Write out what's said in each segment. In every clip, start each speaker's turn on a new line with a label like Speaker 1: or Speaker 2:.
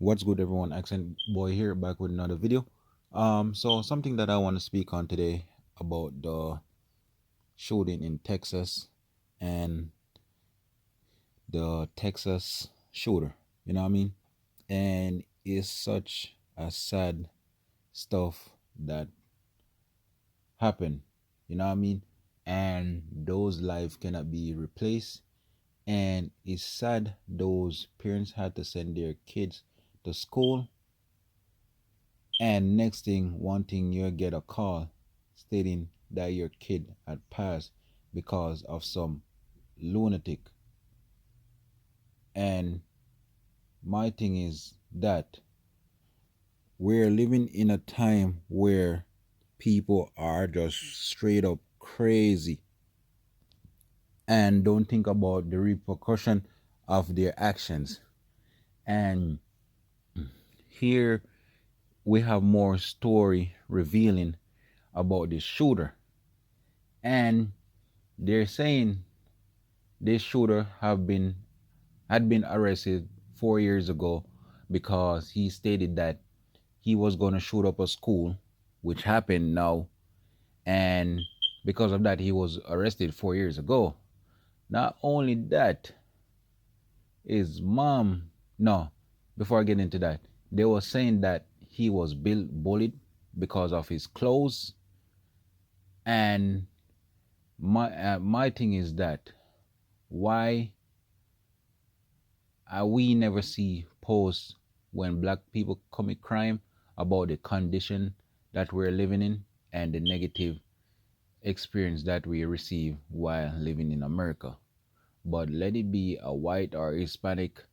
Speaker 1: What's good, everyone? Accent Boy here, back with another video. So something that I want to speak on today about the shooting in Texas and the Texas shooter. You know what I mean? And it's such a sad stuff that happened. You know what I mean? And those lives cannot be replaced. And it's sad those parents had to send their kids to school. And next thing, one thing, you get a call stating that your kid had passed because of some lunatic. And my thing is that we're living in a time where people are just straight up crazy and don't think about the repercussion of their actions. And here we have more story revealing about this shooter. And they're saying this shooter had been arrested 4 years ago because he stated that he was going to shoot up a school, which happened now, and because of that he was arrested 4 years ago. Not only that, his mom, no, before I get into that, they were saying that he was bullied because of his clothes. And my thing is that why we never see posts when black people commit crime about the condition that we're living in and the negative experience that we receive while living in America. But let it be a white or Hispanic,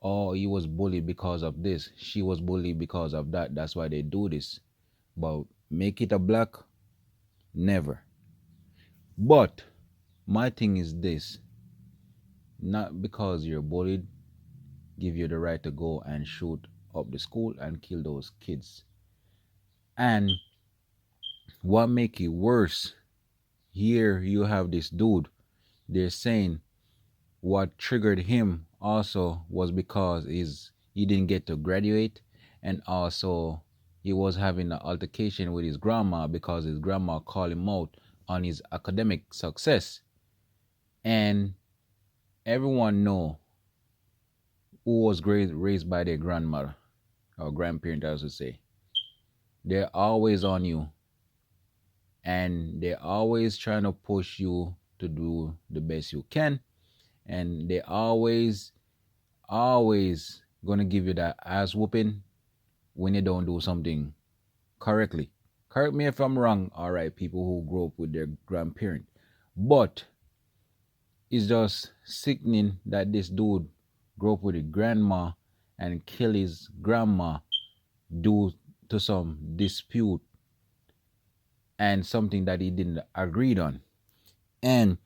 Speaker 1: oh, he was bullied because of this, she was bullied because of that, that's why they do this. But make it a black, never. But my thing is this: not because you're bullied give you the right to go and shoot up the school and kill those kids. And what make it worse, here you have this dude, they're saying what triggered him also was because he didn't get to graduate, and also he was having an altercation with his grandma because his grandma called him out on his academic success. And everyone know who was raised by their grandmother or grandparent, I should say. They're always on you, and they're always trying to push you to do the best you can, and they always gonna give you that ass whooping when you don't do something correctly. Correct me if I'm wrong, all right, people who grew up with their grandparent. But it's just sickening that this dude grew up with a grandma and kill his grandma due to some dispute and something that he didn't agreed on. And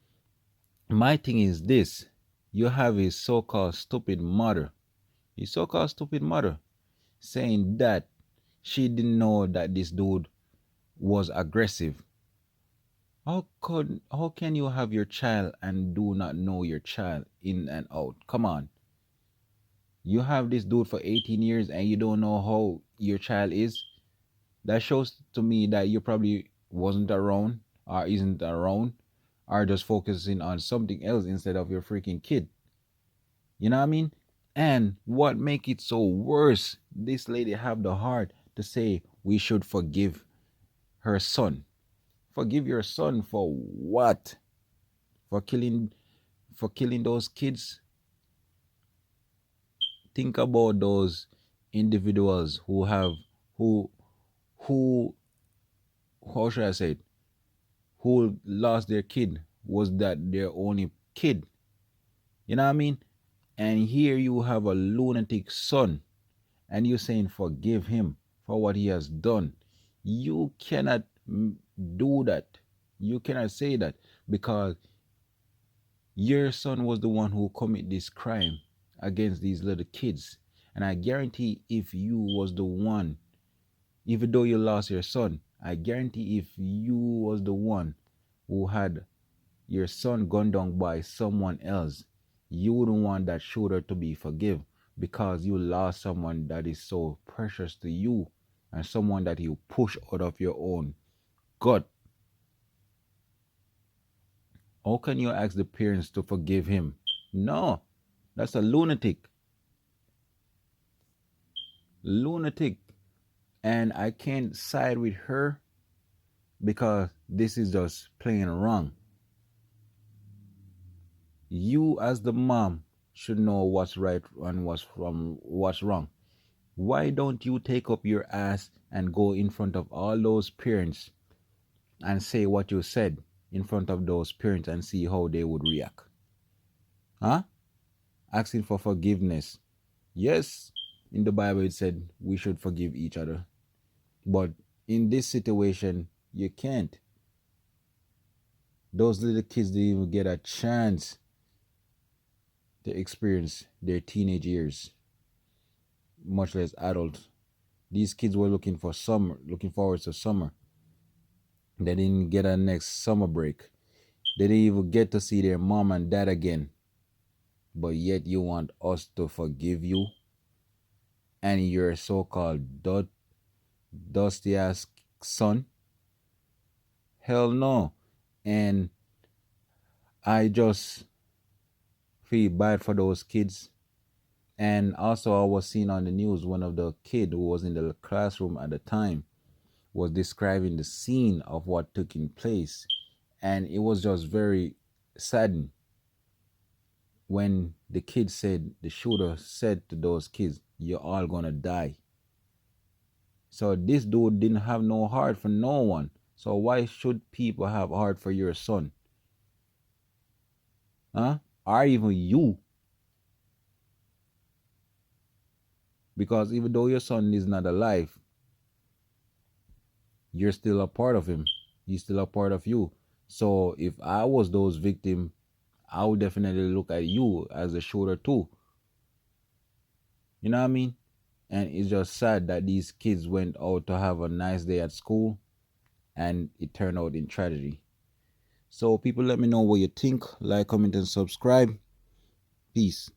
Speaker 1: my thing is this: you have his so-called stupid mother, saying that she didn't know that this dude was aggressive. How can you have your child and do not know your child in and out? Come on. You have this dude for 18 years and you don't know how your child is? That shows to me that you probably wasn't around or isn't around or just focusing on something else instead of your freaking kid. You know what I mean? And what make it so worse, this lady have the heart to say we should forgive her son. Forgive your son for what? For killing those kids? Think about those individuals who who how should I say it? Who lost their kid, was that their only kid? You know what I mean? And here you have a lunatic son and you're saying forgive him for what he has done. You cannot do that. You cannot say that because your son was the one who committed this crime against these little kids. And I guarantee if you was the one, even though you lost your son, I guarantee if you was the one who had your son gunned down by someone else, you wouldn't want that shooter to be forgive because you lost someone that is so precious to you and someone that you push out of your own gut. How can you ask the parents to forgive him? No, that's a lunatic. Lunatic. And I can't side with her because this is just plain wrong. You, as the mom, should know what's right and what's wrong. Why don't you take up your ass and go in front of all those parents and say what you said in front of those parents and see how they would react? Huh? Asking for forgiveness. Yes, in the Bible it said we should forgive each other. But in this situation, you can't. Those little kids didn't even get a chance to experience their teenage years, much less adults. These kids were looking for summer, looking forward to summer. They didn't get a next summer break. They didn't even get to see their mom and dad again. But yet you want us to forgive you and your so-called dusty ass son? Hell no. And I just feel bad for those kids. And also I was seeing on the news one of the kid who was in the classroom at the time was describing the scene of what took in place. And it was just very saddening when the kid said, the shooter said to those kids, "You're all gonna die." So this dude didn't have no heart for no one. So why should people have heart for your son? Huh? Or even you? Because even though your son is not alive, you're still a part of him. He's still a part of you. So if I was those victims, I would definitely look at you as a shooter too. You know what I mean? And it's just sad that these kids went out to have a nice day at school and it turned out in tragedy. So people, let me know what you think. Like, comment, and subscribe. Peace.